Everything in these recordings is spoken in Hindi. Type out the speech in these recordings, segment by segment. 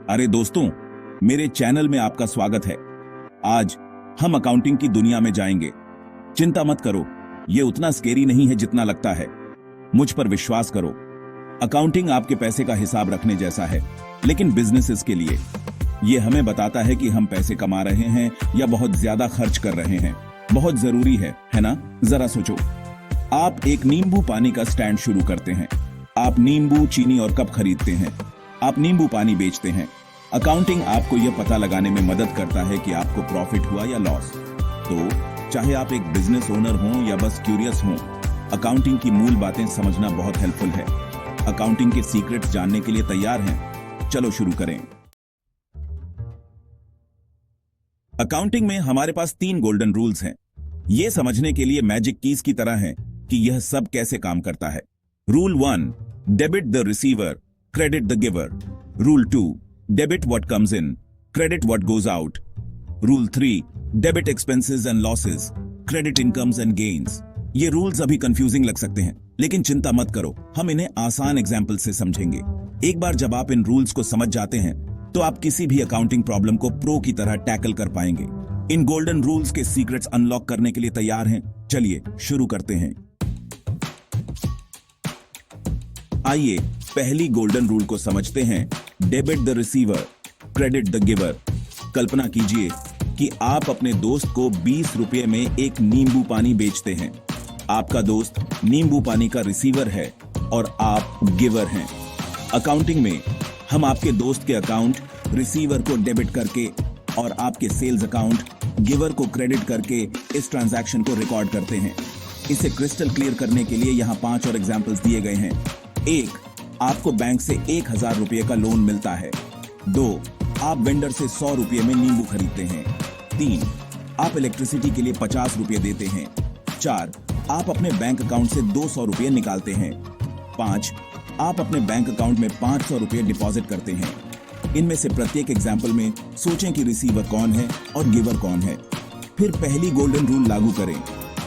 अरे दोस्तों, मेरे चैनल में आपका स्वागत है। आज हम अकाउंटिंग की दुनिया में जाएंगे। चिंता मत करो, ये उतना स्केरी नहीं है जितना लगता है। मुझ पर विश्वास करो। अकाउंटिंग आपके पैसे का हिसाब रखने जैसा है, लेकिन बिजनेसेस के लिए। ये हमें बताता है कि हम पैसे कमा रहे हैं या बहुत ज्यादा खर्च कर रहे हैं। बहुत जरूरी है ना? जरा सोचो, आप एक नींबू पानी का स्टैंड शुरू करते हैं। आप नींबू, चीनी और कप खरीदते हैं। आप नींबू पानी बेचते हैं। अकाउंटिंग आपको यह पता लगाने में मदद करता है कि आपको प्रॉफिट हुआ या लॉस। तो चाहे आप एक बिजनेस ओनर हो या बस क्यूरियस हो, अकाउंटिंग की मूल बातें समझना बहुत हेल्पफुल है। अकाउंटिंग के सीक्रेट्स जानने के लिए तैयार हैं? चलो शुरू करें। अकाउंटिंग में हमारे पास 3 गोल्डन रूल्स हैं। ये समझने के लिए मैजिक कीज की तरह हैं कि यह सब कैसे काम करता है। Rule 1, debit the receiver, credit the giver. Rule 2, debit what comes in, credit what goes out. Rule 3, debit expenses and losses, credit incomes and gains. ये रूल्स अभी कंफ्यूजिंग लग सकते हैं, लेकिन चिंता मत करो, हम इन्हें आसान एग्जाम्पल से समझेंगे। एक बार जब आप इन रूल्स को समझ जाते हैं तो आप किसी भी अकाउंटिंग प्रॉब्लम को प्रो की तरह टैकल कर पाएंगे। इन गोल्डन रूल्स के सीक्रेट्स अनलॉक करने के लिए तैयार हैं? चलिए शुरू करते हैं। आइए पहली गोल्डन रूल को समझते हैं, debit the receiver, credit the giver. कल्पना कीजिए कि आप अपने दोस्त को 20 रुपये में एक नींबू पानी बेचते हैं। आपका दोस्त नींबू पानी का रिसीवर है और आप गिवर हैं। अकाउंटिंग में हम आपके दोस्त के अकाउंट रिसीवर को डेबिट करके और आपके सेल्स अकाउंट गिवर को क्रेडिट करके इस ट्रांजैक्शन को रिकॉर्ड करते हैं। इसे क्रिस्टल क्लियर करने के लिए यहाँ 5 और एग्जाम्पल्स दिए गए हैं। 1, आपको बैंक से 1000 रुपये का लोन मिलता है। 2, आप वेंडर से 100 रुपये में नींबू खरीदते हैं। 3, आप इलेक्ट्रिसिटी के लिए 50 रुपये देते हैं। 4, आप अपने बैंक अकाउंट से 200 रुपये निकालते हैं। 5, आप अपने बैंक अकाउंट में 500 रुपये डिपॉजिट करते हैं। इनमें से प्रत्येक एग्जाम्पल में सोचें कि रिसीवर कौन है और गिवर कौन है। फिर पहली गोल्डन रूल लागू करें,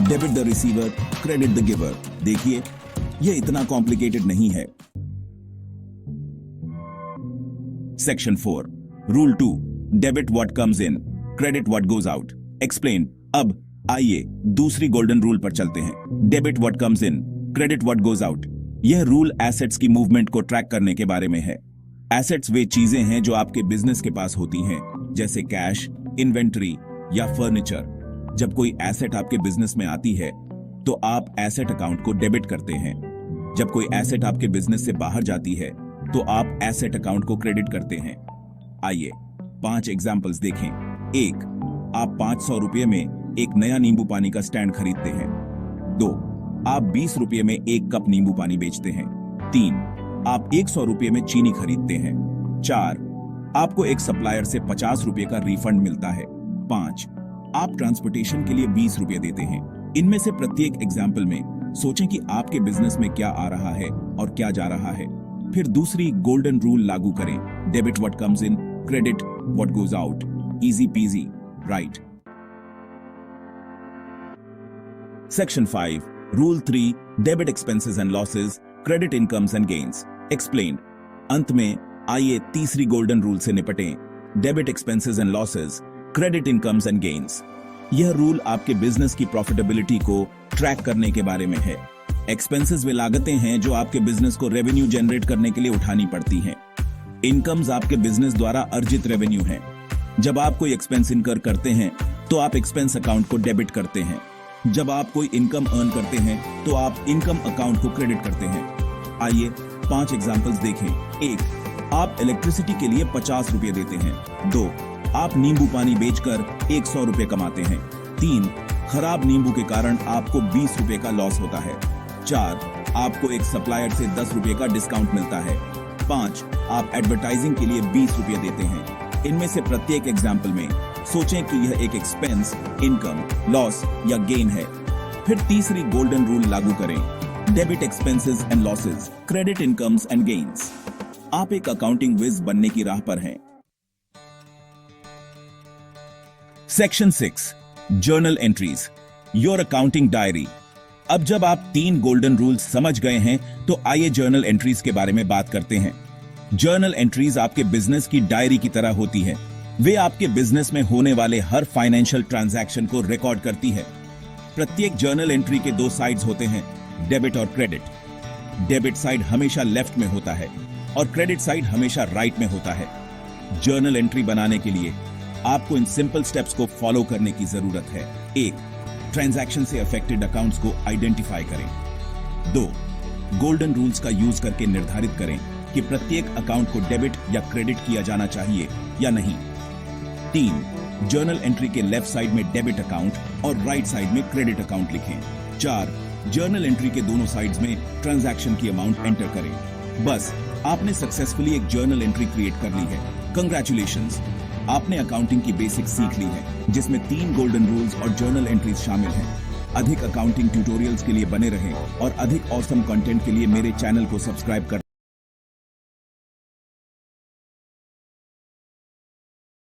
debit the receiver, credit the giver. देखिए, यह इतना कॉम्प्लिकेटेड नहीं है। Section 4, rule 2, debit what comes in, credit what goes out. Explain. अब आइए दूसरी गोल्डन रूल पर चलते हैं, debit what comes in, credit what goes out. यह रूल एसेट्स की मूवमेंट को ट्रैक करने के बारे में है। एसेट्स वे चीजें हैं जो आपके बिजनेस के पास होती हैं, जैसे कैश, इन्वेंट्री या फर्नीचर। जब कोई एसेट आपके बिजनेस में आती है तो आप एसेट अकाउंट को डेबिट करते हैं। जब कोई एसेट आपके बिजनेस से बाहर जाती है तो आप एसेट अकाउंट को क्रेडिट करते हैं। आइए 5 एग्जाम्पल्स देखें। 1, आप 500 रुपये में एक नया नींबू पानी का स्टैंड खरीदते हैं। 2, आप 20 रुपये में एक कप नींबू पानी बेचते हैं। 3, आप 100 रुपये में चीनी खरीदते हैं। 4, आपको एक सप्लायर से 50 रुपये का रिफंड मिलता है। 5, आप ट्रांसपोर्टेशन के लिए 20 रुपये देते हैं। इनमें से प्रत्येक एग्जाम्पल में सोचें कि आपके बिजनेस में क्या आ रहा है और क्या जा रहा है। फिर दूसरी गोल्डन रूल लागू करें, debit what comes in, credit what goes out. Easy peasy, right? Section 5, rule 3, debit expenses and losses, credit incomes and gains. Explain. अंत में आइए तीसरी गोल्डन रूल से निपटें, debit expenses and losses, credit incomes and gains. यह रूल आपके बिजनेस की प्रॉफिटेबिलिटी को ट्रैक करने के बारे में है। एक्सपेंसेस वे लागतें हैं जो आपके बिजनेस को रेवेन्यू जनरेट करने के लिए उठानी पड़ती हैं। इनकम्स आपके बिजनेस द्वारा अर्जित रेवेन्यू हैं। जब आप कोई एक्सपेंस इनकर करते हैं तो आप एक्सपेंस अकाउंट को डेबिट करते हैं। जब आप कोई इनकम अर्न करते हैं तो आप इनकम अकाउंट को क्रेडिट करते हैं। आइए 5 एग्जांपल्स देखें। 1, आप इलेक्ट्रिसिटी के लिए 50 रुपये देते हैं। 2, आप नींबू पानी बेचकर 100 रुपये कमाते हैं। 3, खराब नींबू के कारण आपको 20 रुपये का लॉस होता है। 4, आपको एक सप्लायर से 10 रुपये का डिस्काउंट मिलता है। 5, आप एडवर्टाइजिंग के लिए 20 रुपये देते हैं। इनमें से प्रत्येक एग्जाम्पल में सोचें कि यह एक एक्सपेंस, इनकम, लॉस या गेन है। फिर तीसरी गोल्डन रूल लागू करें, debit expenses and losses, credit incomes and gains. आप एक अकाउंटिंग विज बनने की राह पर हैं। Section 6, journal entries, your accounting diary. अब जब आप 3 गोल्डन रूल्स समझ गए हैं तो आइए जर्नल एंट्रीज के बारे में बात करते हैं। जर्नल एंट्रीज आपके बिजनेस की डायरी की तरह होती है। वे आपके बिजनेस में होने वाले हर फाइनेंशियल ट्रांजैक्शन को रिकॉर्ड करती है। प्रत्येक जर्नल एंट्री के दो साइड्स होते हैं, डेबिट और क्रेडिट। डेबिट साइड हमेशा लेफ्ट में होता है और क्रेडिट साइड हमेशा राइट में होता है। जर्नल एंट्री बनाने के लिए आपको इन सिंपल स्टेप्स को फॉलो करने की जरूरत है। 1. ट्रांजैक्शन से अफेक्टेड अकाउंट्स को आइडेंटिफाई करें। 2. गोल्डन रूल्स का यूज करके निर्धारित करें कि प्रत्येक अकाउंट को डेबिट या क्रेडिट किया जाना चाहिए या नहीं। 3. जर्नल एंट्री के लेफ्ट साइड में डेबिट अकाउंट और राइट साइड में क्रेडिट अकाउंट लिखें। 4. जर्नल एंट्री के दोनों साइड्स में ट्रांजैक्शन की अमाउंट एंटर करें। बस, आपने सक्सेसफुली एक जर्नल एंट्री क्रिएट कर ली है। कंग्रेचुलेशंस, आपने अकाउंटिंग की बेसिक सीख ली है, जिसमें 3 गोल्डन रूल्स और जर्नल एंट्रीज शामिल हैं। अधिक अकाउंटिंग ट्यूटोरियल्स के लिए बने रहें और अधिक ऑसम कंटेंट के लिए मेरे चैनल को सब्सक्राइब करना